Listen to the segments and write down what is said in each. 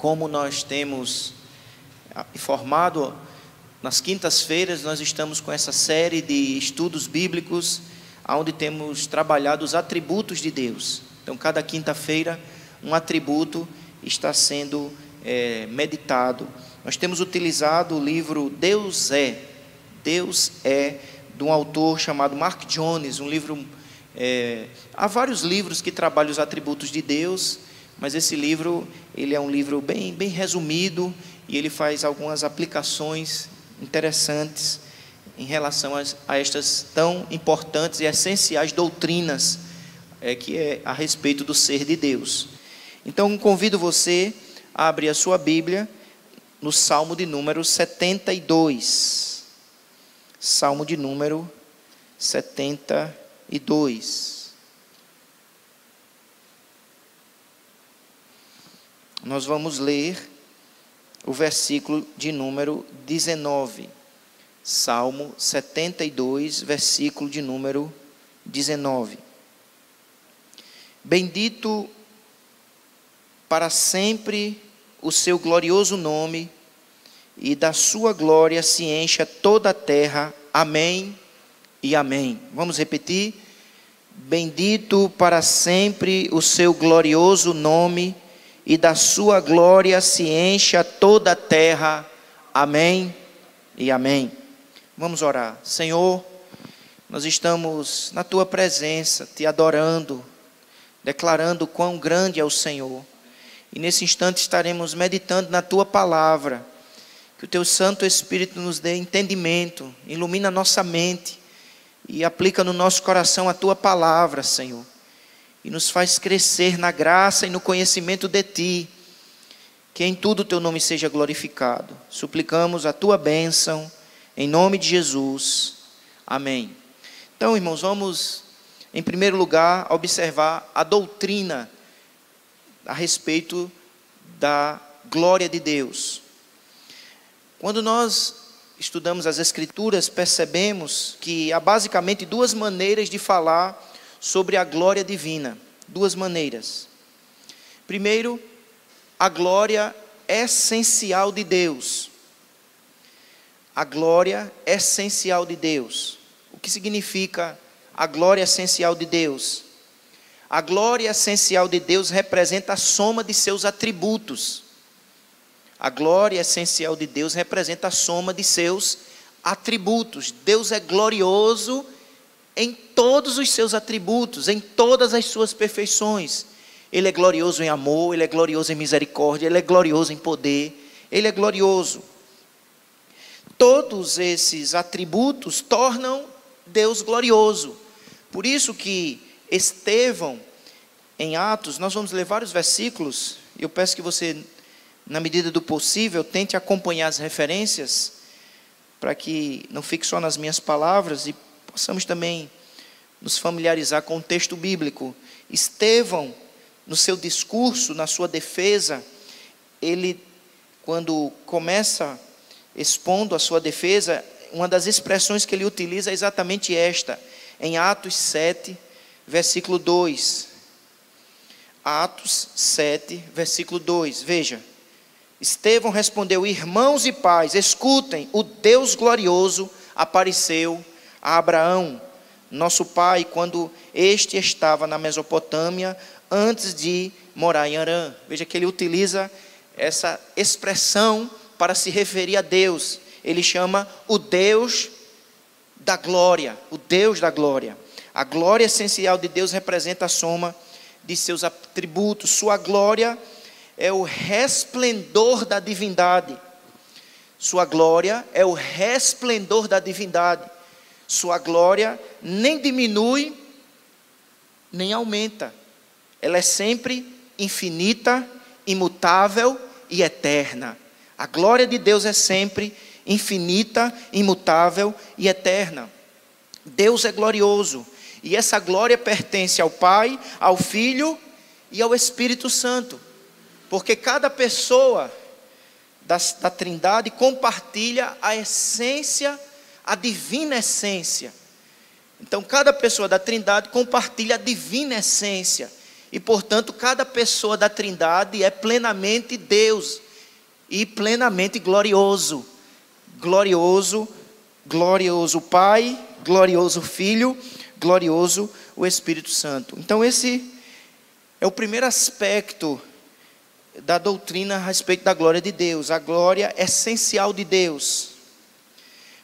Como nós temos informado, nas quintas-feiras nós estamos com essa série de estudos bíblicos, onde temos trabalhado os atributos de Deus. Então, cada quinta-feira, um atributo está sendo meditado. Nós temos utilizado o livro Deus é, de um autor chamado Mark Jones, um livro... há vários livros que trabalham os atributos de Deus, mas esse livro, ele é um livro bem resumido, e ele faz algumas aplicações interessantes em relação a estas tão importantes e essenciais doutrinas que é a respeito do ser de Deus. Então, convido você a abrir a sua Bíblia no Salmo de número 72. Salmo de número 72. Nós vamos ler o versículo de número 19. Salmo 72, versículo de número 19. Bendito para sempre o seu glorioso nome, e da sua glória se encha toda a terra. Amém e amém. Vamos repetir? Bendito para sempre o seu glorioso nome, e da sua glória se encha toda a terra. Amém e amém. Vamos orar. Senhor, nós estamos na tua presença, te adorando, declarando quão grande é o Senhor. E nesse instante estaremos meditando na tua palavra. Que o teu Santo Espírito nos dê entendimento, ilumina a nossa mente e aplica no nosso coração a tua palavra, Senhor. E nos faz crescer na graça e no conhecimento de ti. Que em tudo o teu nome seja glorificado. Suplicamos a tua bênção, em nome de Jesus. Amém. Então, irmãos, vamos, em primeiro lugar, observar a doutrina a respeito da glória de Deus. Quando nós estudamos as Escrituras, percebemos que há basicamente duas maneiras de falar sobre a glória divina. Duas maneiras. Primeiro, a glória essencial de Deus. A glória essencial de Deus. O que significa a glória essencial de Deus? A glória essencial de Deus representa a soma de seus atributos. A glória essencial de Deus representa a soma de seus atributos. Deus é glorioso em todos os seus atributos, em todas as suas perfeições. Ele é glorioso em amor, Ele é glorioso em misericórdia, Ele é glorioso em poder, Ele é glorioso. Todos esses atributos tornam Deus glorioso. Por isso que Estevão, em Atos, nós vamos ler vários versículos, eu peço que você, na medida do possível, tente acompanhar as referências, para que não fique só nas minhas palavras e possamos também nos familiarizar com o texto bíblico. Estevão, no seu discurso, na sua defesa, ele, quando começa expondo a sua defesa, uma das expressões que ele utiliza é exatamente esta, em Atos 7, versículo 2. Atos 7, versículo 2, veja. Estevão respondeu: irmãos e pais, escutem, o Deus glorioso apareceu a Abraão, nosso pai, quando este estava na Mesopotâmia, antes de morar em Harã. Veja que ele utiliza essa expressão para se referir a Deus. Ele chama o Deus da glória, o Deus da glória. A glória essencial de Deus representa a soma de seus atributos. Sua glória é o resplendor da divindade. Sua glória é o resplendor da divindade. Sua glória nem diminui, nem aumenta. Ela é sempre infinita, imutável e eterna. A glória de Deus é sempre infinita, imutável e eterna. Deus é glorioso. E essa glória pertence ao Pai, ao Filho e ao Espírito Santo. Porque cada pessoa da Trindade compartilha a essência, a divina essência. Então cada pessoa da Trindade compartilha a divina essência. E, portanto, cada pessoa da Trindade é plenamente Deus e plenamente glorioso. Glorioso, glorioso Pai, glorioso Filho, glorioso o Espírito Santo. Então, esse é o primeiro aspecto da doutrina a respeito da glória de Deus, a glória essencial de Deus.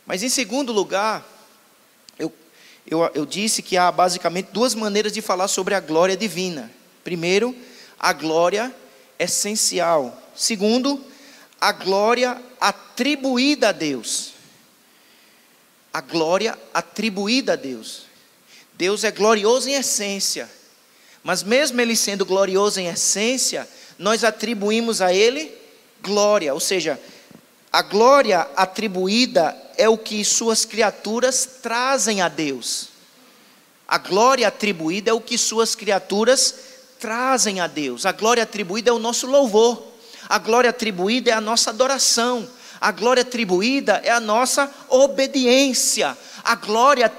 Mas, em segundo lugar, eu disse que há basicamente duas maneiras de falar sobre a glória divina. Primeiro, a glória essencial. Segundo, a glória atribuída a Deus. A glória atribuída a Deus. Deus é glorioso em essência, mas mesmo Ele sendo glorioso em essência, nós atribuímos a Ele glória. Ou seja, a glória atribuída é o que suas criaturas trazem a Deus. A glória atribuída é o que suas criaturas trazem a Deus. A glória atribuída é o nosso louvor. A glória atribuída é a nossa adoração. A glória atribuída é a nossa obediência. A glória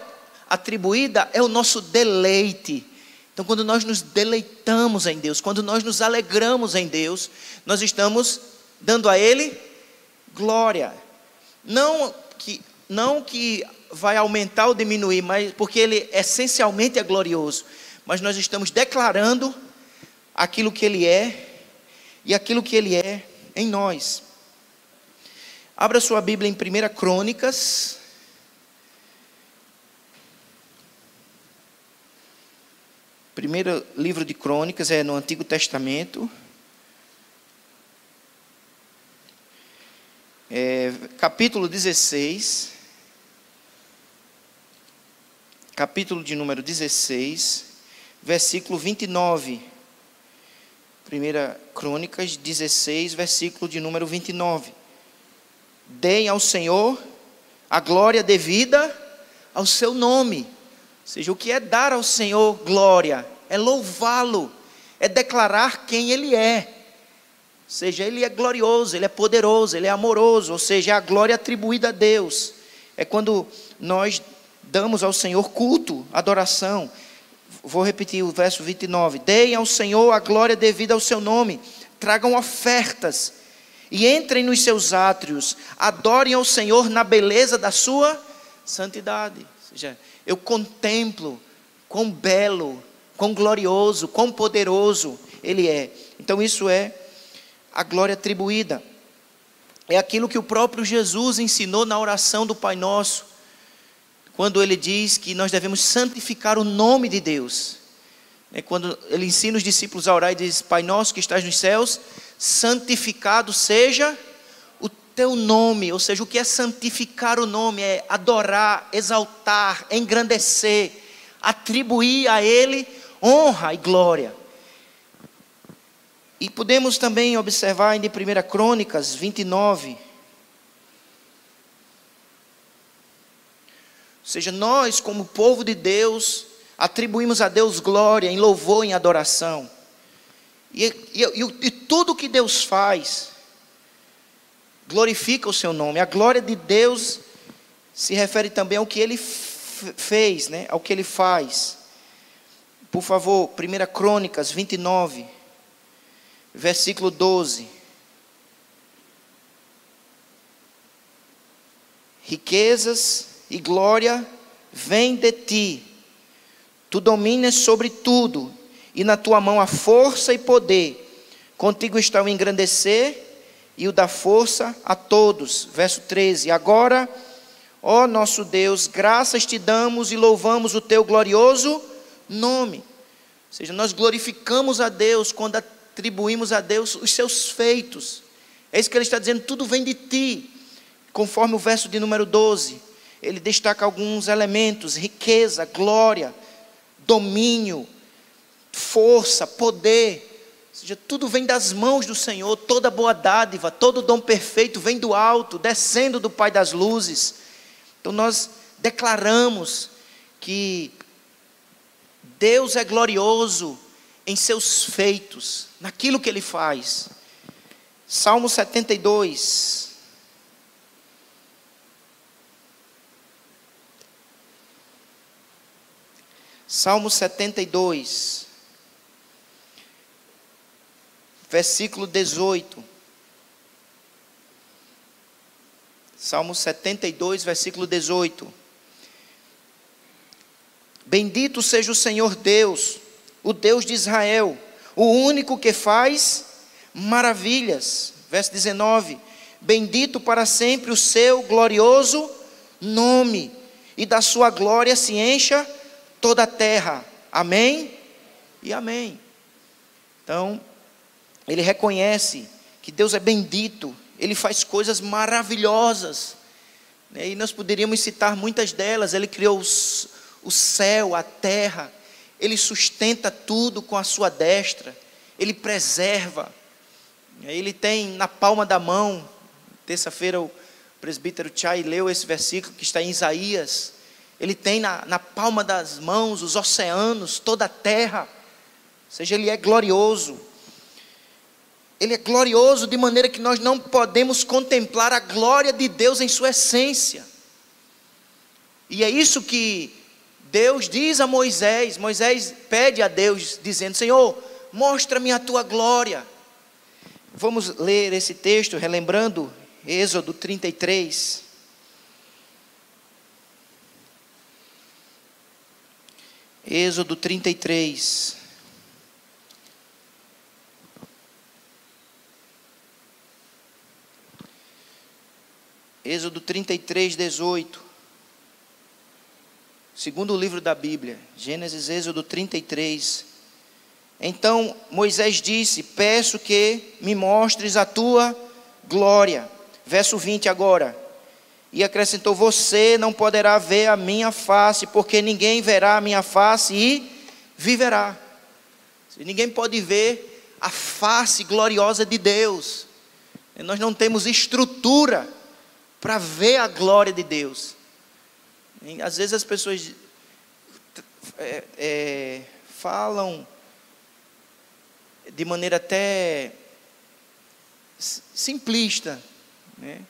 atribuída é o nosso deleite. Então, quando nós nos deleitamos em Deus, quando nós nos alegramos em Deus, nós estamos dando a Ele glória. Não que vai aumentar ou diminuir, mas porque Ele essencialmente é glorioso. Mas nós estamos declarando aquilo que Ele é e aquilo que Ele é em nós. Abra sua Bíblia em 1 Crônicas. Primeiro livro de Crônicas é no Antigo Testamento. Capítulo 16. Capítulo de número 16, versículo 29. 1 Crônicas 16, versículo de número 29. Deem ao Senhor a glória devida ao seu nome. Ou seja, o que é dar ao Senhor glória? É louvá-lo, é declarar quem Ele é. Ou seja, Ele é glorioso, Ele é poderoso, Ele é amoroso. Ou seja, é a glória atribuída a Deus. É quando nós damos ao Senhor culto, adoração. Vou repetir o verso 29. Deem ao Senhor a glória devida ao seu nome. Tragam ofertas e entrem nos seus átrios. Adorem ao Senhor na beleza da sua santidade. Ou seja, eu contemplo quão belo, quão glorioso, quão poderoso Ele é. Então isso é a glória atribuída. É aquilo que o próprio Jesus ensinou na oração do Pai Nosso, quando Ele diz que nós devemos santificar o nome de Deus. Quando Ele ensina os discípulos a orar e diz: Pai Nosso que estás nos céus, santificado seja o teu nome. Ou seja, o que é santificar o nome? É adorar, exaltar, engrandecer, atribuir a Ele honra e glória. E podemos também observar em 1 Crônicas 29. Ou seja, nós como povo de Deus, atribuímos a Deus glória, em louvor, em adoração. E tudo que Deus faz, glorifica o seu nome. A glória de Deus se refere também ao que Ele fez, ao que Ele faz. Por favor, 1 Crônicas 29, versículo 12. Riquezas e glória vêm de ti. Tu dominas sobre tudo, e na tua mão há força e poder. Contigo está o engrandecer e o dar força a todos. Verso 13. Agora, ó nosso Deus, graças te damos e louvamos o teu glorioso nome. Ou seja, nós glorificamos a Deus quando atribuímos a Deus os seus feitos. É isso que ele está dizendo, tudo vem de ti. Conforme o verso de número 12, ele destaca alguns elementos: riqueza, glória, domínio, força, poder. Ou seja, tudo vem das mãos do Senhor. Toda boa dádiva, todo dom perfeito vem do alto, descendo do Pai das luzes. Então nós declaramos que Deus é glorioso em seus feitos, naquilo que Ele faz. Salmo 72. Salmo 72. versículo 18. Salmo 72, versículo 18. Bendito seja o Senhor Deus, o Deus de Israel, o único que faz maravilhas. Verso 19. Bendito para sempre o seu glorioso nome, e da sua glória se encha toda a terra. Amém e amém. Então, ele reconhece que Deus é bendito, Ele faz coisas maravilhosas, e nós poderíamos citar muitas delas. Ele criou o céu, a terra, Ele sustenta tudo com a sua destra, Ele preserva, Ele tem na palma da mão. Terça-feira o presbítero Chay leu esse versículo que está em Isaías. Ele tem na palma das mãos os oceanos, toda a terra, ou seja, Ele é glorioso. Ele é glorioso de maneira que nós não podemos contemplar a glória de Deus em sua essência. E é isso que Deus diz a Moisés. Moisés pede a Deus, dizendo: Senhor, mostra-me a tua glória. Vamos ler esse texto, relembrando Êxodo 33. Êxodo 33. Êxodo 33, 18. Segundo livro da Bíblia, Gênesis, Êxodo 33. Então Moisés disse: peço que me mostres a tua glória. Verso 20 agora. E acrescentou: você não poderá ver a minha face, porque ninguém verá a minha face e viverá. Ninguém pode ver a face gloriosa de Deus. Nós não temos estrutura para ver a glória de Deus. Às vezes as pessoas falam de maneira até simplista, né?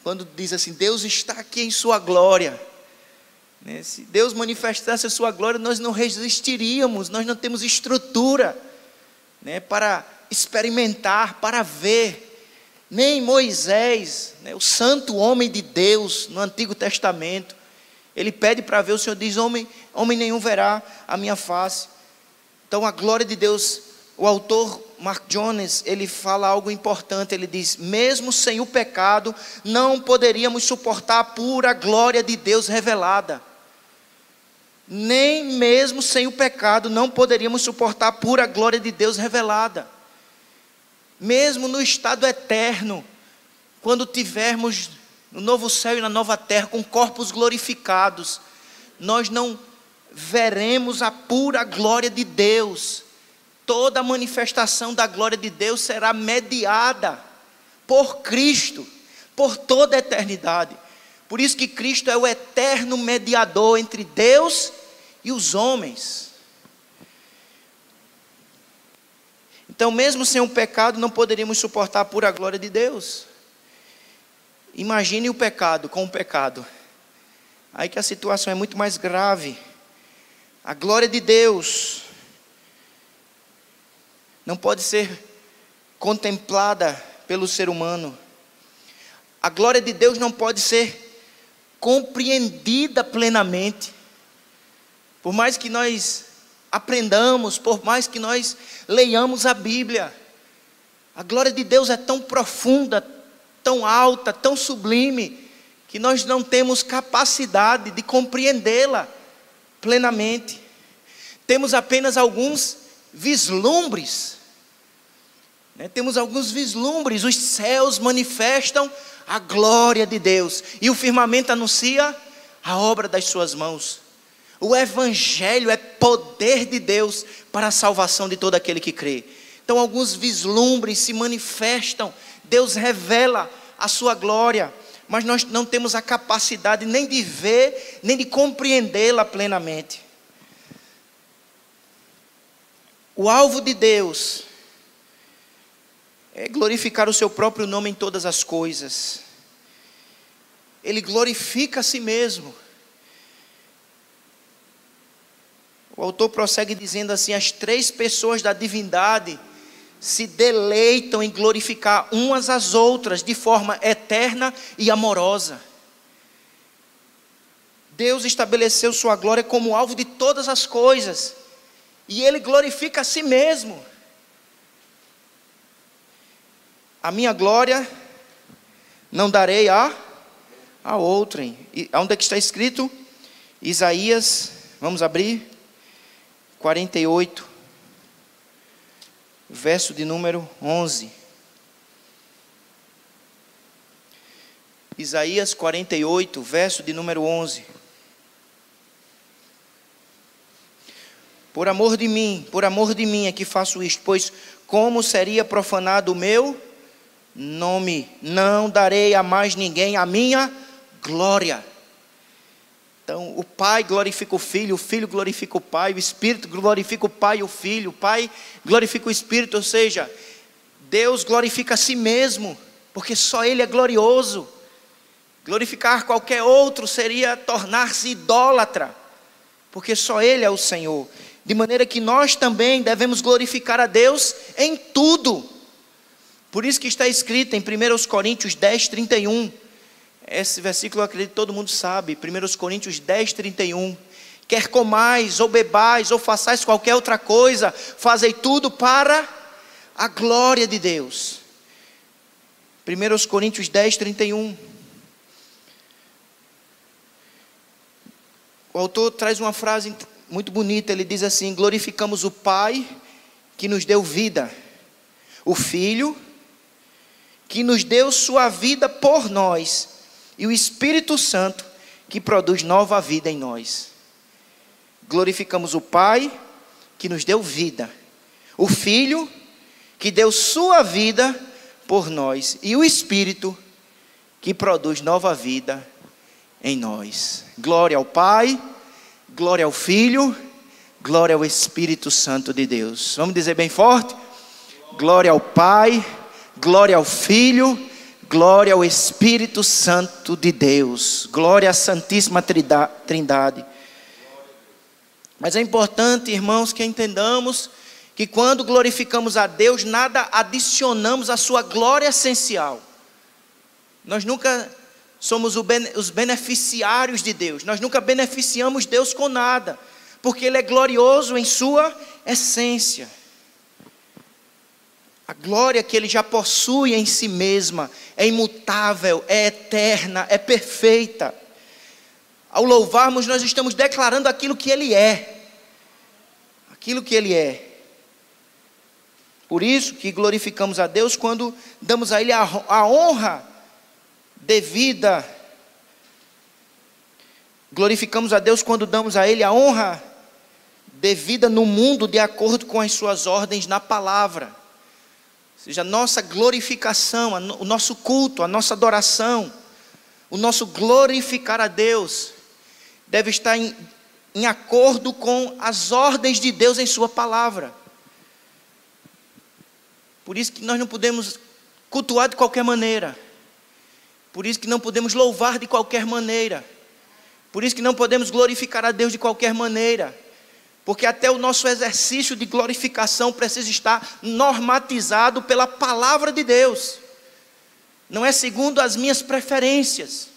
Quando diz assim: Deus está aqui em sua glória, né? Se Deus manifestasse a sua glória, nós não resistiríamos. Nós não temos estrutura, né, para experimentar, para ver. Nem Moisés, né, o santo homem de Deus no Antigo Testamento, ele pede para ver. O Senhor diz: homem nenhum verá a minha face. Então a glória de Deus, o autor Mark Jones, ele fala algo importante. Ele diz: mesmo sem o pecado, não poderíamos suportar a pura glória de Deus revelada. Nem mesmo sem o pecado, não poderíamos suportar a pura glória de Deus revelada. Mesmo no estado eterno, quando tivermos no novo céu e na nova terra, com corpos glorificados, nós não veremos a pura glória de Deus. Toda a manifestação da glória de Deus será mediada por Cristo, por toda a eternidade. Por isso que Cristo é o eterno mediador entre Deus e os homens. Então, mesmo sem o pecado, não poderíamos suportar a pura glória de Deus. Imagine o pecado com o pecado. Aí que a situação é muito mais grave. A glória de Deus não pode ser contemplada pelo ser humano. A glória de Deus não pode ser compreendida plenamente. Por mais que nós aprendamos, por mais que nós leiamos a Bíblia, a glória de Deus é tão profunda, tão alta, tão sublime, que nós não temos capacidade de compreendê-la plenamente. Temos apenas alguns vislumbres, né? Temos alguns vislumbres. Os céus manifestam a glória de Deus, e o firmamento anuncia a obra das suas mãos. O Evangelho é poder de Deus para a salvação de todo aquele que crê. Então alguns vislumbres se manifestam, Deus revela a sua glória, mas nós não temos a capacidade nem de ver, nem de compreendê-la plenamente. O alvo de Deus é glorificar o seu próprio nome em todas as coisas. Ele glorifica a si mesmo. O autor prossegue dizendo assim: as três pessoas da divindade se deleitam em glorificar umas às outras de forma eterna e amorosa. Deus estabeleceu sua glória como alvo de todas as coisas, e Ele glorifica a si mesmo. A minha glória não darei a outrem. E onde é que está escrito? Isaías, vamos abrir, 48, verso de número 11. Isaías 48, verso de número 11. Por amor de mim é que faço isto, pois como seria profanado o meu nome, não darei a mais ninguém a minha glória. Então o Pai glorifica o Filho glorifica o Pai, o Espírito glorifica o Pai e o Filho, o Pai glorifica o Espírito, ou seja, Deus glorifica a si mesmo, porque só Ele é glorioso. Glorificar qualquer outro seria tornar-se idólatra, porque só Ele é o Senhor. De maneira que nós também devemos glorificar a Deus em tudo. Por isso que está escrito em 1 Coríntios 10, 31. Esse versículo eu acredito que todo mundo sabe. 1 Coríntios 10, 31. Quer comais, ou bebais, ou façais qualquer outra coisa, fazei tudo para a glória de Deus. 1 Coríntios 10, 31. O autor traz uma frase muito bonita, ele diz assim: glorificamos o Pai que nos deu vida, o Filho que nos deu sua vida por nós, e o Espírito Santo que produz nova vida em nós. Glorificamos o Pai que nos deu vida, o Filho que deu sua vida por nós, e o Espírito que produz nova vida em nós. Glória ao Pai, glória ao Filho, glória ao Espírito Santo de Deus. Vamos dizer bem forte? Glória ao Pai, glória ao Filho, glória ao Espírito Santo de Deus. Glória à Santíssima Trindade. Mas é importante, irmãos, que entendamos que quando glorificamos a Deus, nada adicionamos à sua glória essencial. Nós nunca somos os beneficiários de Deus. Nós nunca beneficiamos Deus com nada, porque Ele é glorioso em sua essência. A glória que Ele já possui em si mesma é imutável, é eterna, é perfeita. Ao louvarmos, nós estamos declarando aquilo que Ele é. Aquilo que Ele é. Por isso que glorificamos a Deus quando damos a Ele a honra devida. Glorificamos a Deus quando damos a Ele a honra devida no mundo, de acordo com as suas ordens na palavra. Ou seja, a nossa glorificação, o nosso culto, a nossa adoração, o nosso glorificar a Deus deve estar em acordo com as ordens de Deus em sua palavra. Por isso que nós não podemos cultuar de qualquer maneira. Por isso que não podemos louvar de qualquer maneira. Por isso que não podemos glorificar a Deus de qualquer maneira. Porque até o nosso exercício de glorificação precisa estar normatizado pela palavra de Deus. Não é segundo as minhas preferências.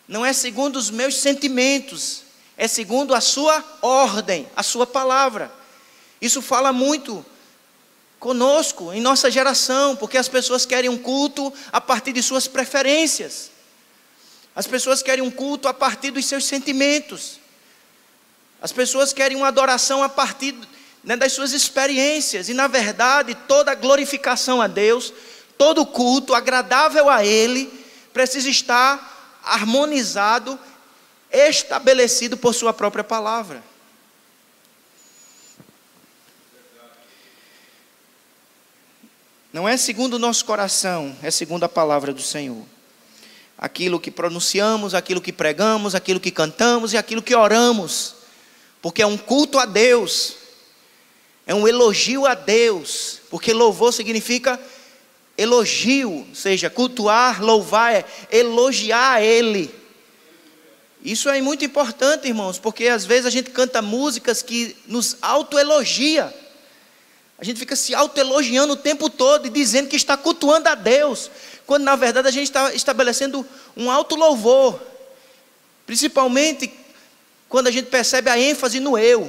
Não é segundo os meus sentimentos. É segundo a sua ordem, a sua palavra. Isso fala muito conosco, em nossa geração, porque as pessoas querem um culto a partir de suas preferências. As pessoas querem um culto a partir dos seus sentimentos. As pessoas querem uma adoração a partir das suas experiências. E na verdade, toda glorificação a Deus, todo culto agradável a Ele, precisa estar harmonizado, estabelecido por sua própria palavra. Não é segundo o nosso coração, é segundo a palavra do Senhor. Aquilo que pronunciamos, aquilo que pregamos, aquilo que cantamos e aquilo que oramos. Porque é um culto a Deus, é um elogio a Deus. Porque louvor significa elogio, ou seja, cultuar, louvar é elogiar a Ele. Isso é muito importante, irmãos, porque às vezes a gente canta músicas que nos autoelogia. A gente fica se autoelogiando o tempo todo e dizendo que está cultuando a Deus, quando na verdade a gente está estabelecendo um alto louvor, principalmente quando a gente percebe a ênfase no eu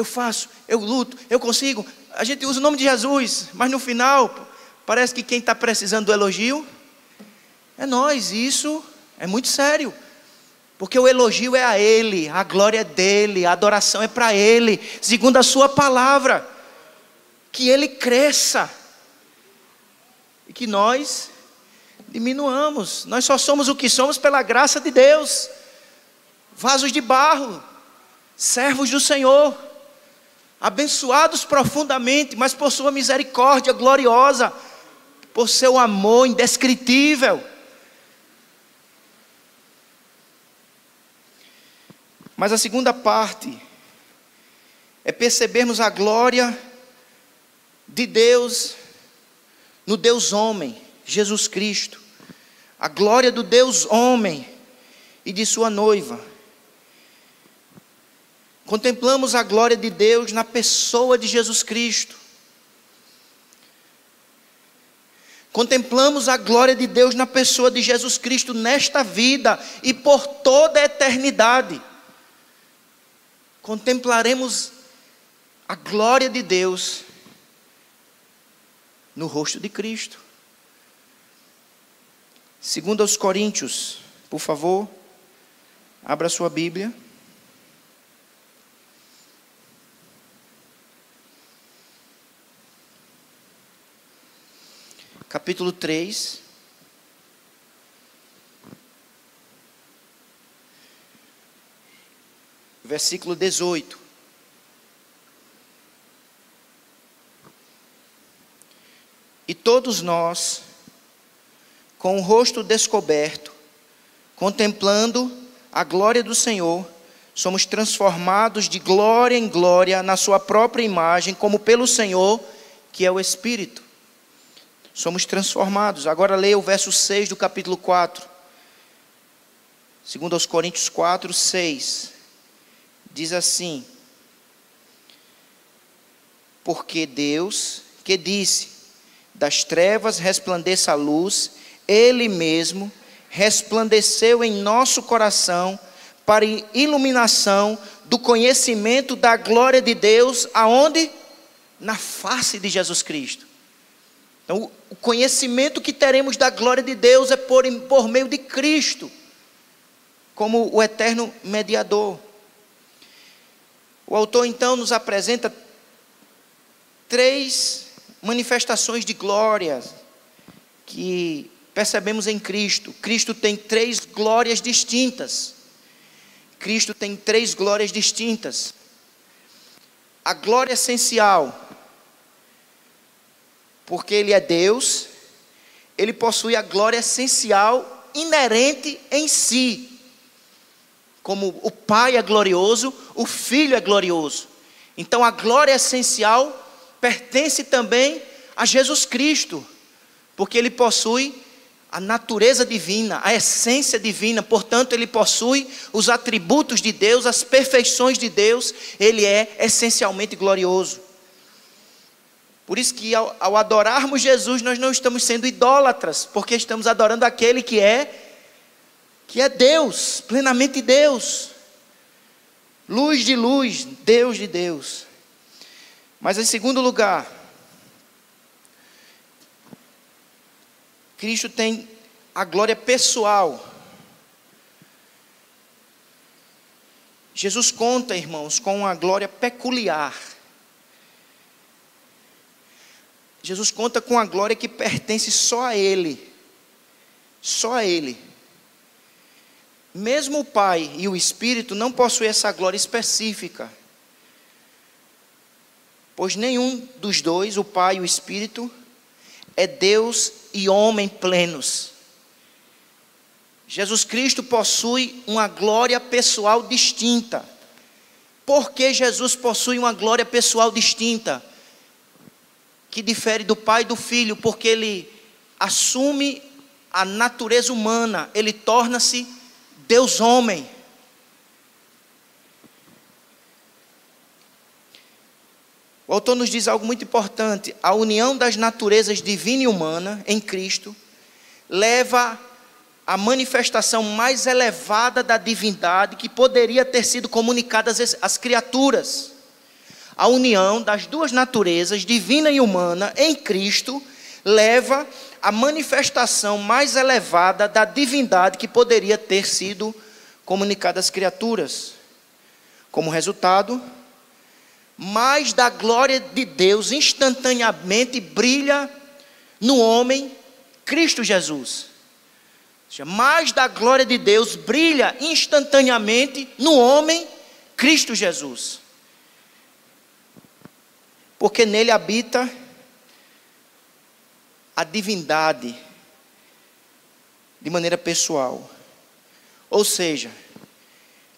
faço, eu luto, eu consigo. A gente usa o nome de Jesus, mas no final parece que quem está precisando do elogio é nós. E isso é muito sério, porque o elogio é a Ele, a glória é dEle, a adoração é para Ele, segundo a sua palavra. Que Ele cresça e que nós diminuamos. Nós só somos o que somos pela graça de Deus, vasos de barro, servos do Senhor, abençoados profundamente, mas por sua misericórdia gloriosa, por seu amor indescritível. Mas a segunda parte é percebermos a glória de Deus no Deus homem, Jesus Cristo. A glória do Deus homem e de sua noiva. Contemplamos a glória de Deus na pessoa de Jesus Cristo. Contemplamos a glória de Deus na pessoa de Jesus Cristo nesta vida e por toda a eternidade. Contemplaremos a glória de Deus no rosto de Cristo. Segundo aos Coríntios, por favor, abra sua Bíblia. Capítulo 3. Versículo 18. E todos nós, com o rosto descoberto, contemplando a glória do Senhor, somos transformados de glória em glória na sua própria imagem, como pelo Senhor, que é o Espírito. Somos transformados. Agora leia o verso 6 do capítulo 4. Segundo aos Coríntios 4, 6. Diz assim: porque Deus, que disse, das trevas resplandeça a luz, Ele mesmo resplandeceu em nosso coração para iluminação do conhecimento da glória de Deus, aonde? Na face de Jesus Cristo. Então, o conhecimento que teremos da glória de Deus é por meio de Cristo, como o eterno mediador. O autor então nos apresenta 3 manifestações de glória que percebemos em Cristo. Cristo tem 3 glórias distintas. Cristo tem 3 glórias distintas. A glória essencial, porque Ele é Deus, Ele possui a glória essencial inerente em si. Como o Pai é glorioso, o Filho é glorioso. Então a glória essencial pertence também a Jesus Cristo, porque Ele possui a natureza divina, a essência divina, portanto Ele possui os atributos de Deus, as perfeições de Deus. Ele é essencialmente glorioso. Por isso que ao adorarmos Jesus, nós não estamos sendo idólatras, porque estamos adorando aquele que é Deus, plenamente Deus, luz de luz, Deus de Deus. Mas em segundo lugar, Cristo tem a glória pessoal. Jesus conta, irmãos, com uma glória peculiar. Jesus conta com a glória que pertence só a Ele. Só a Ele. Mesmo o Pai e o Espírito não possuem essa glória específica. Pois nenhum dos dois, o Pai e o Espírito, é Deus e homem plenos. Jesus Cristo possui uma glória pessoal distinta. Por que Jesus possui uma glória pessoal distinta? Que difere do Pai e do Filho, porque Ele assume a natureza humana, Ele torna-se Deus homem. O autor nos diz algo muito importante: a união das naturezas divina e humana em Cristo leva à manifestação mais elevada da divindade que poderia ter sido comunicada às criaturas. A união das duas naturezas, divina e humana, em Cristo, leva à manifestação mais elevada da divindade que poderia ter sido comunicada às criaturas. Como resultado, mais da glória de Deus instantaneamente brilha no homem Cristo Jesus. Ou seja, mais da glória de Deus brilha instantaneamente no homem Cristo Jesus. Porque nele habita a divindade de maneira pessoal. Ou seja,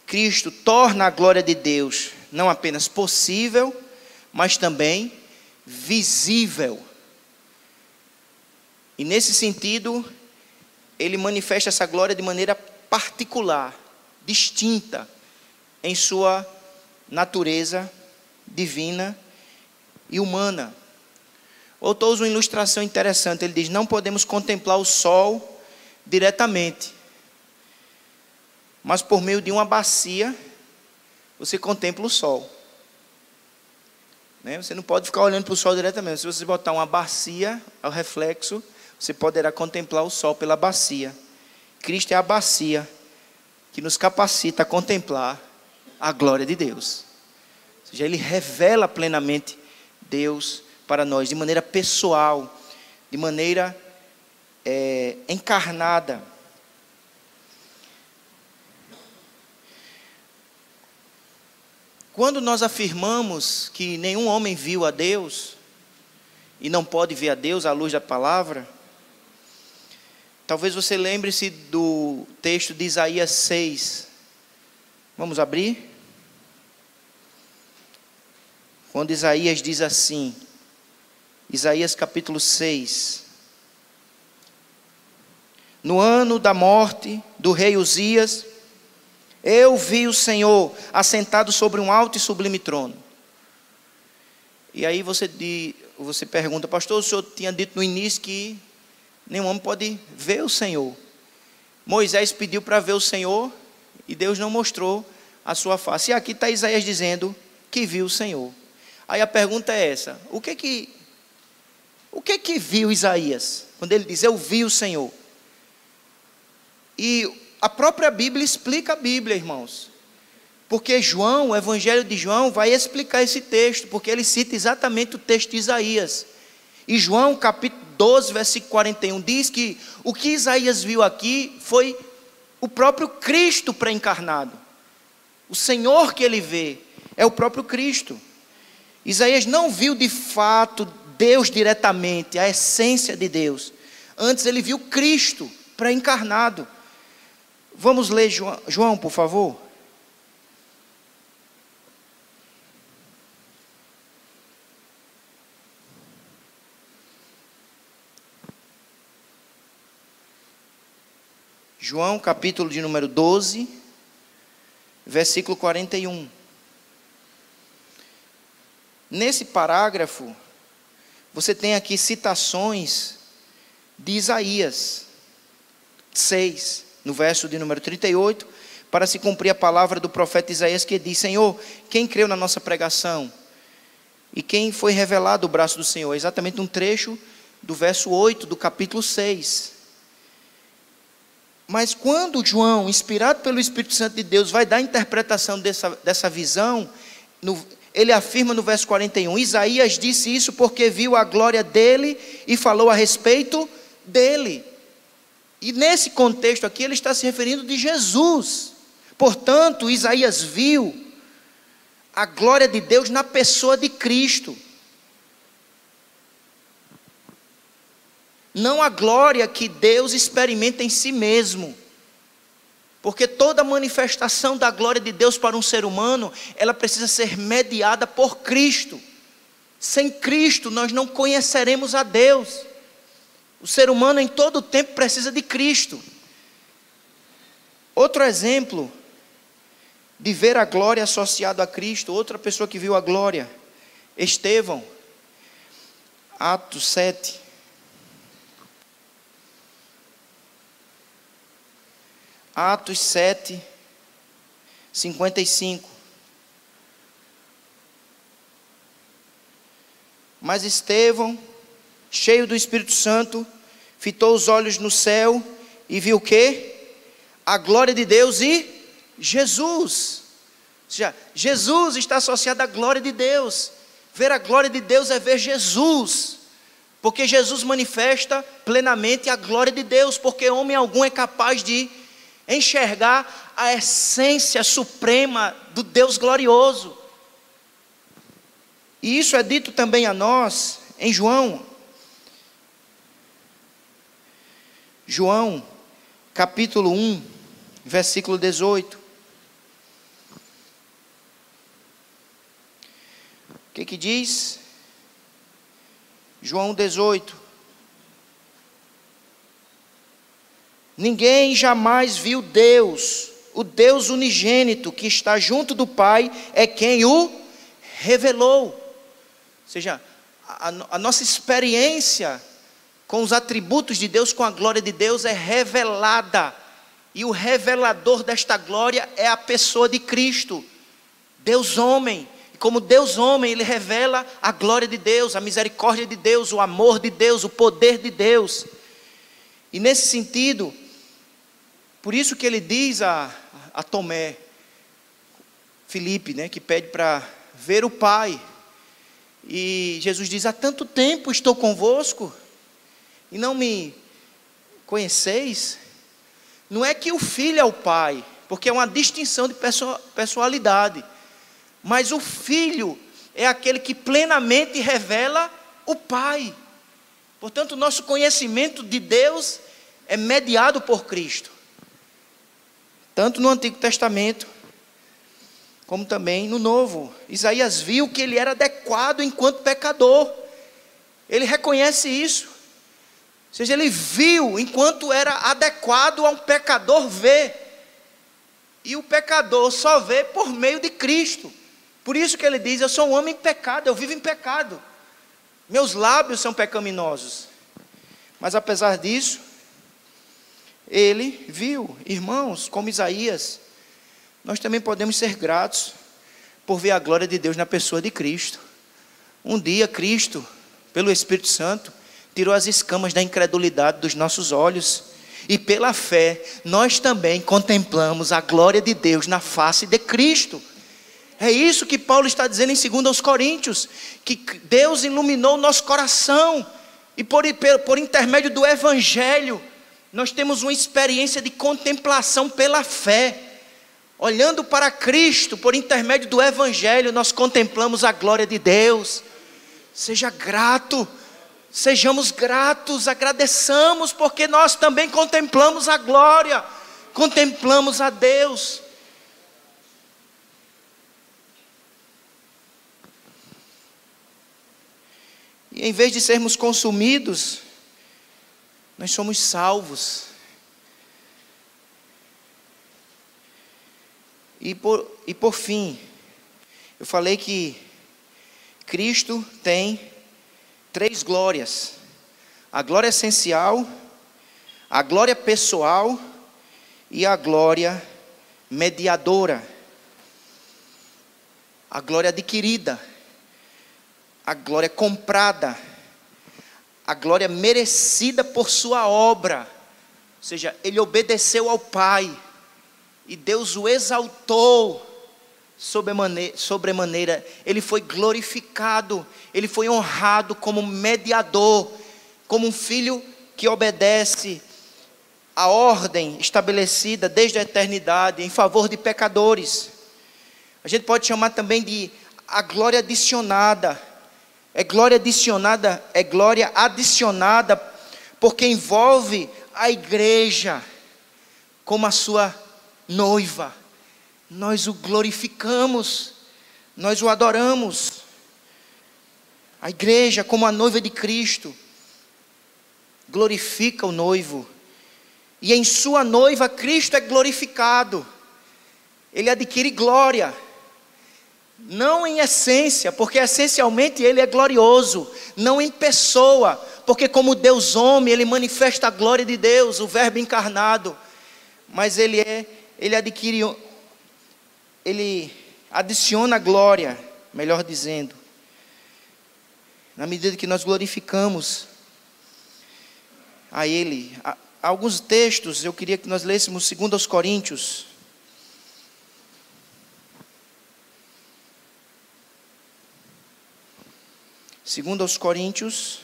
Cristo torna a glória de Deus não apenas possível, mas também visível. E nesse sentido, ele manifesta essa glória de maneira particular, distinta, em sua natureza divina e humana. O autor usa uma ilustração interessante. Ele diz: não podemos contemplar o sol diretamente, mas por meio de uma bacia você contempla o sol. Você não pode ficar olhando para o sol diretamente. Se você botar uma bacia ao reflexo, você poderá contemplar o sol pela bacia. Cristo é a bacia que nos capacita a contemplar a glória de Deus. Ou seja, ele revela plenamente Deus para nós, de maneira pessoal, de maneira encarnada. Quando nós afirmamos que nenhum homem viu a Deus, e não pode ver a Deus à luz da palavra, talvez você lembre-se do texto de Isaías 6. Vamos abrir? Quando Isaías diz assim, Isaías capítulo 6: no ano da morte do rei Uzias, eu vi o Senhor assentado sobre um alto e sublime trono. E aí você pergunta: pastor, o senhor tinha dito no início que nenhum homem pode ver o Senhor. Moisés pediu para ver o Senhor e Deus não mostrou a sua face. E aqui está Isaías dizendo que viu o Senhor. Aí a pergunta é essa: o que que viu Isaías quando ele diz eu vi o Senhor? E a própria Bíblia explica a Bíblia, irmãos. Porque João, o Evangelho de João, vai explicar esse texto, porque ele cita exatamente o texto de Isaías. E João, capítulo 12, versículo 41, diz que o que Isaías viu aqui foi o próprio Cristo pré-encarnado. O Senhor que ele vê é o próprio Cristo. Isaías não viu de fato Deus diretamente, a essência de Deus. Antes ele viu Cristo pré-encarnado. Vamos ler João, por favor. João, capítulo de número 12, versículo 41. Nesse parágrafo, você tem aqui citações de Isaías 6, no verso de número 38, para se cumprir a palavra do profeta Isaías que diz: Senhor, quem creu na nossa pregação? E quem foi revelado o braço do Senhor? Exatamente um trecho do verso 8 do capítulo 6. Mas quando João, inspirado pelo Espírito Santo de Deus, vai dar a interpretação dessa visão, ele afirma no verso 41, Isaías disse isso porque viu a glória dele e falou a respeito dele. E nesse contexto aqui ele está se referindo de Jesus. Portanto, Isaías viu a glória de Deus na pessoa de Cristo. Não a glória que Deus experimenta em si mesmo. Porque toda manifestação da glória de Deus para um ser humano, ela precisa ser mediada por Cristo. Sem Cristo nós não conheceremos a Deus. O ser humano em todo o tempo precisa de Cristo. Outro exemplo de ver a glória associado a Cristo, outra pessoa que viu a glória, Estevão, Atos 7. Atos 7, 55. Mas Estevão, cheio do Espírito Santo, fitou os olhos no céu e viu o quê? A glória de Deus e Jesus. Ou seja, Jesus está associado à glória de Deus. Ver a glória de Deus é ver Jesus, porque Jesus manifesta plenamente a glória de Deus, porque homem algum é capaz de enxergar a essência suprema do Deus glorioso. E isso é dito também a nós em João capítulo 1, versículo 18. O que diz? João 18. Ninguém jamais viu Deus, o Deus unigênito que está junto do Pai é quem o revelou. Ou seja, a nossa experiência com os atributos de Deus, com a glória de Deus é revelada. E o revelador desta glória é a pessoa de Cristo, Deus homem. E como Deus homem, Ele revela a glória de Deus, a misericórdia de Deus, o amor de Deus, o poder de Deus. E nesse sentido, por isso que Ele diz a Tomé, Filipe, né, que pede para ver o Pai. E Jesus diz: há tanto tempo estou convosco e não me conheceis. Não é que o Filho é o Pai, porque é uma distinção de pessoalidade, mas o Filho é aquele que plenamente revela o Pai. Portanto, o nosso conhecimento de Deus é mediado por Cristo, tanto no Antigo Testamento como também no Novo. Isaías viu que ele era adequado enquanto pecador. Ele reconhece isso. Ou seja, ele viu enquanto era adequado a um pecador ver. E o pecador só vê por meio de Cristo. Por isso que ele diz: eu sou um homem em pecado, eu vivo em pecado. Meus lábios são pecaminosos. Mas apesar disso, ele viu. Irmãos, como Isaías, nós também podemos ser gratos por ver a glória de Deus na pessoa de Cristo. Um dia Cristo, pelo Espírito Santo, tirou as escamas da incredulidade dos nossos olhos, e pela fé nós também contemplamos a glória de Deus na face de Cristo. É isso que Paulo está dizendo em 2 Coríntios, que Deus iluminou o nosso coração, e por intermédio do Evangelho, nós temos uma experiência de contemplação pela fé. Olhando para Cristo, por intermédio do Evangelho, nós contemplamos a glória de Deus. Seja grato, sejamos gratos, agradeçamos, porque nós também contemplamos a glória, contemplamos a Deus. E em vez de sermos consumidos, nós somos salvos. E por fim, eu falei que Cristo tem 3 glórias: a glória essencial, a glória pessoal e a glória mediadora. A glória adquirida, a glória comprada, a glória merecida por sua obra. Ou seja, ele obedeceu ao Pai e Deus o exaltou sobremaneira. Ele foi glorificado, ele foi honrado como mediador, como um filho que obedece a ordem estabelecida desde a eternidade em favor de pecadores. A gente pode chamar também de a glória adicionada. É glória adicionada porque envolve a igreja como a sua noiva. Nós o glorificamos, nós o adoramos. A igreja, como a noiva de Cristo, glorifica o noivo, e em sua noiva Cristo é glorificado. Ele adquire glória. Não em essência, porque essencialmente ele é glorioso. Não em pessoa, porque como Deus homem, ele manifesta a glória de Deus, o verbo encarnado. Mas ele adiciona a glória, melhor dizendo, na medida que nós glorificamos a ele. Alguns textos eu queria que nós lêssemos 2 Coríntios. Segundo aos Coríntios,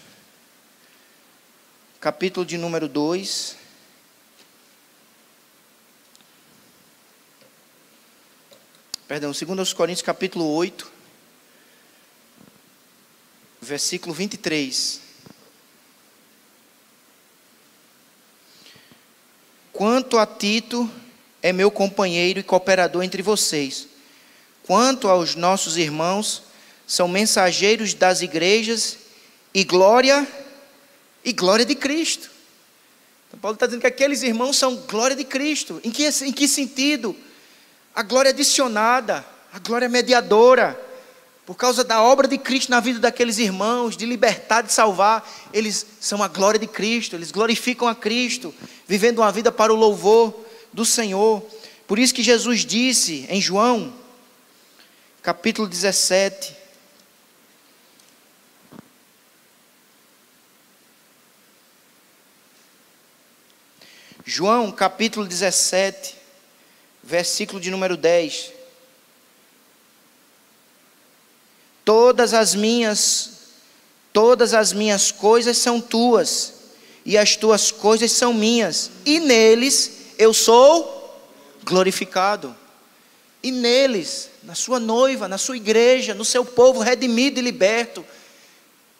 capítulo de número 2. Perdão, 2 aos Coríntios, capítulo 8, versículo 23. Quanto a Tito, é meu companheiro e cooperador entre vocês. Quanto aos nossos irmãos, são mensageiros das igrejas e glória de Cristo. Então, Paulo está dizendo que aqueles irmãos são glória de Cristo. Em que sentido? A glória adicionada, a glória mediadora. Por causa da obra de Cristo na vida daqueles irmãos, de libertar, de salvar, eles são a glória de Cristo, eles glorificam a Cristo, vivendo uma vida para o louvor do Senhor. Por isso que Jesus disse em João, capítulo 17, João capítulo 17, versículo de número 10. Todas as minhas coisas são tuas, e as tuas coisas são minhas, e neles eu sou glorificado. E neles, na sua noiva, na sua igreja, no seu povo redimido e liberto,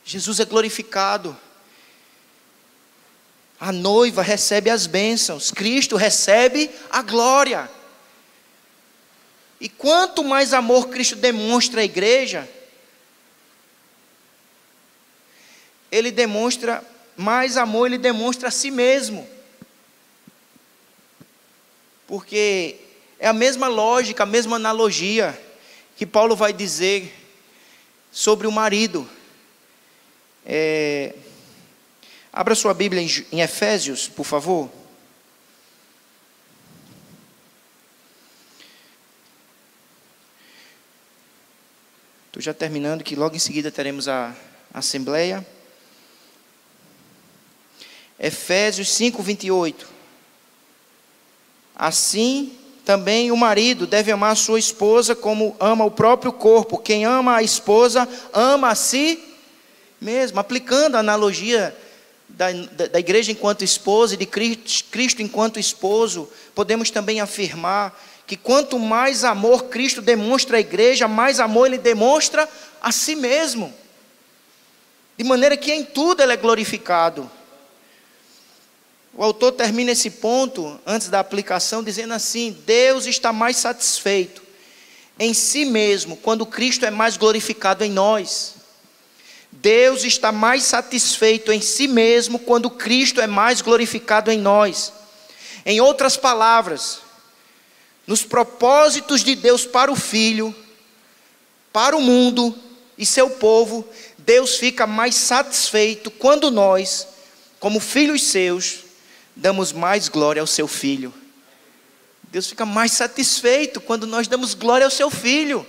Jesus é glorificado. A noiva recebe as bênçãos, Cristo recebe a glória. E quanto mais amor Cristo demonstra à igreja, mais amor ele demonstra a si mesmo. Porque é a mesma lógica, a mesma analogia que Paulo vai dizer sobre o marido. Abra sua Bíblia em Efésios, por favor. Estou já terminando, que logo em seguida teremos a assembleia. Efésios 5, 28. Assim, também o marido deve amar a sua esposa como ama o próprio corpo. Quem ama a esposa, ama a si mesmo. Aplicando a analogia da igreja enquanto esposa e de Cristo enquanto esposo, podemos também afirmar que quanto mais amor Cristo demonstra à igreja, mais amor ele demonstra a si mesmo. De maneira que em tudo ele é glorificado. O autor termina esse ponto, antes da aplicação, dizendo assim: Deus está mais satisfeito em si mesmo, quando Cristo é mais glorificado em nós. Deus está mais satisfeito em si mesmo, quando Cristo é mais glorificado em nós. Em outras palavras, nos propósitos de Deus para o Filho, para o mundo e seu povo, Deus fica mais satisfeito quando nós, como filhos seus, damos mais glória ao seu Filho. Deus fica mais satisfeito quando nós damos glória ao seu Filho,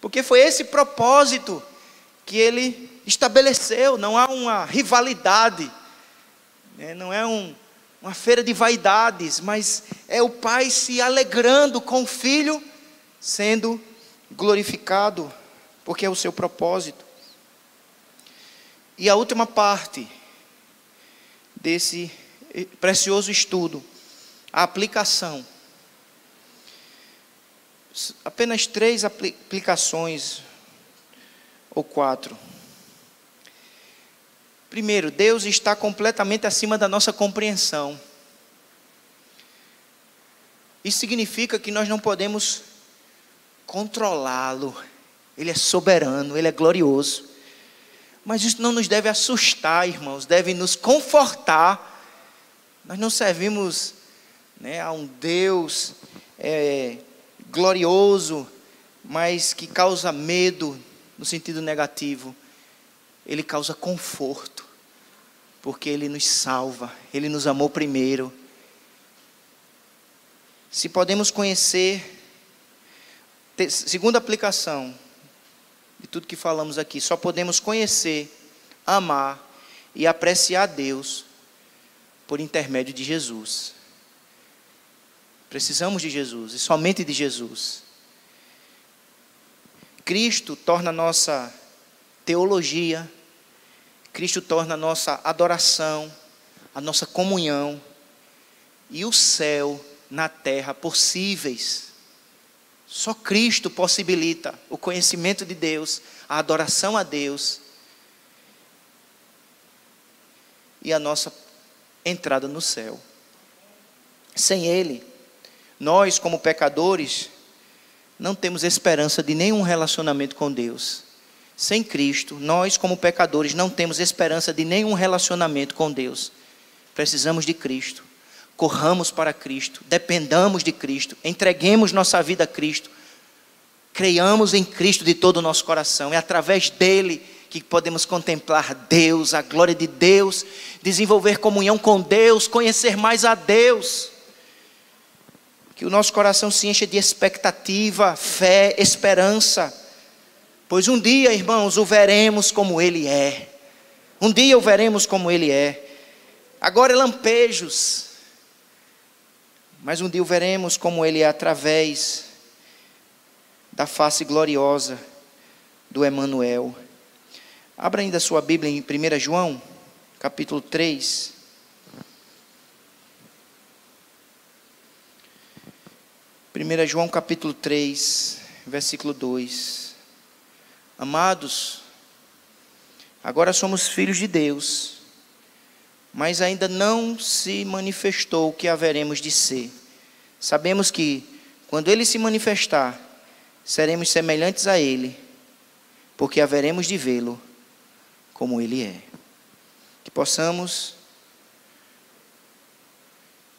porque foi esse propósito que Ele estabeleceu. Não há uma rivalidade, não é uma feira de vaidades, mas é o Pai se alegrando com o Filho sendo glorificado, porque é o seu propósito. E a última parte desse precioso estudo, a aplicação. Apenas 3 aplicações, ou 4. Primeiro, Deus está completamente acima da nossa compreensão. Isso significa que nós não podemos controlá-lo. Ele é soberano, Ele é glorioso. Mas isso não nos deve assustar, irmãos, deve nos confortar. Nós não servimos a um Deus glorioso, mas que causa medo no sentido negativo. Ele causa conforto, porque Ele nos salva, Ele nos amou primeiro. Se podemos conhecer, segunda aplicação de tudo que falamos aqui, só podemos conhecer, amar e apreciar Deus por intermédio de Jesus. Precisamos de Jesus, e somente de Jesus. Cristo torna a nossa teologia, Cristo torna a nossa adoração, a nossa comunhão e o céu na terra possíveis. Só Cristo possibilita o conhecimento de Deus, a adoração a Deus e a nossa entrada no céu. Sem Ele, nós como pecadores não temos esperança de nenhum relacionamento com Deus. Sem Cristo, nós como pecadores não temos esperança de nenhum relacionamento com Deus. Precisamos de Cristo. Corramos para Cristo, dependamos de Cristo, entreguemos nossa vida a Cristo, creiamos em Cristo de todo o nosso coração. É através dele que podemos contemplar Deus, a glória de Deus, desenvolver comunhão com Deus, conhecer mais a Deus. Que o nosso coração se encha de expectativa, fé, esperança, pois um dia, irmãos, o veremos como Ele é. Um dia o veremos como Ele é. Agora é lampejos, mas um dia o veremos como Ele é através da face gloriosa do Emanuel. Abra ainda a sua Bíblia em 1 João, capítulo 3. 1 João capítulo 3, versículo 2. Amados, agora somos filhos de Deus, mas ainda não se manifestou o que haveremos de ser. Sabemos que, quando Ele se manifestar, seremos semelhantes a Ele, porque haveremos de vê-lo como Ele é. Que possamos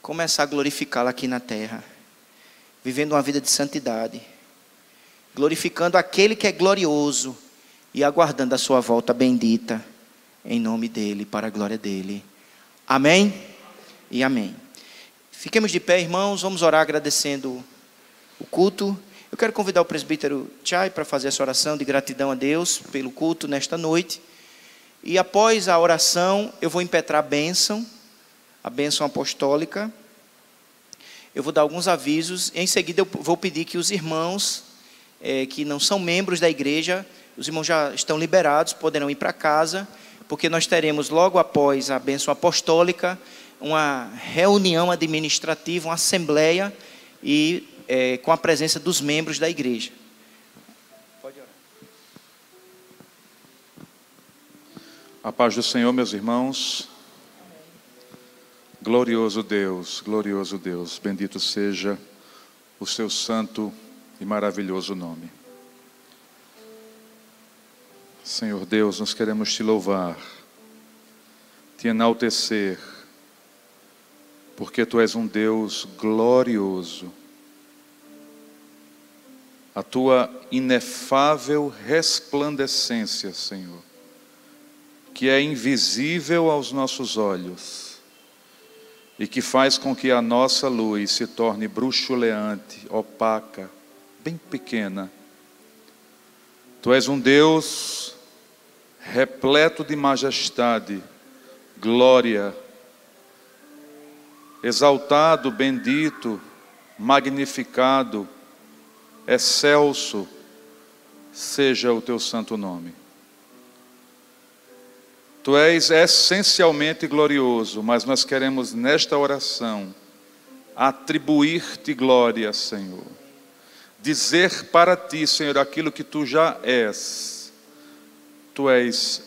começar a glorificá-lo aqui na terra, vivendo uma vida de santidade, glorificando aquele que é glorioso e aguardando a sua volta bendita, em nome dEle, para a glória dEle. Amém e amém. Fiquemos de pé, irmãos, vamos orar agradecendo o culto. Eu quero convidar o presbítero Chay para fazer essa oração de gratidão a Deus pelo culto nesta noite. E após a oração, eu vou impetrar a bênção apostólica. Eu vou dar alguns avisos. Em seguida, eu vou pedir que os irmãos que não são membros da igreja, os irmãos já estão liberados, poderão ir para casa, porque nós teremos logo após a bênção apostólica uma reunião administrativa, uma assembleia e com a presença dos membros da igreja. Pode orar. A paz do Senhor, meus irmãos. Glorioso Deus, bendito seja o seu santo e maravilhoso nome. Senhor Deus, nós queremos te louvar, te enaltecer, porque tu és um Deus glorioso. A tua inefável resplandecência, Senhor, que é invisível aos nossos olhos e que faz com que a nossa luz se torne bruxuleante, opaca, bem pequena. Tu és um Deus repleto de majestade, glória, exaltado, bendito, magnificado, excelso seja o teu santo nome. Tu és essencialmente glorioso, mas nós queremos nesta oração atribuir-te glória, Senhor. Dizer para ti, Senhor, aquilo que tu já és. Tu és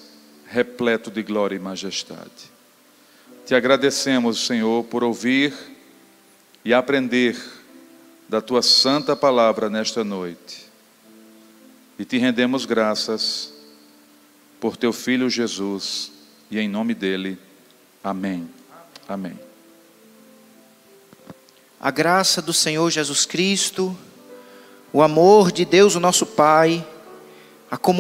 repleto de glória e majestade. Te agradecemos, Senhor, por ouvir e aprender da tua santa palavra nesta noite. E te rendemos graças por teu Filho Jesus, e em nome dele, amém. Amém. A graça do Senhor Jesus Cristo, o amor de Deus, o nosso Pai, a comunhão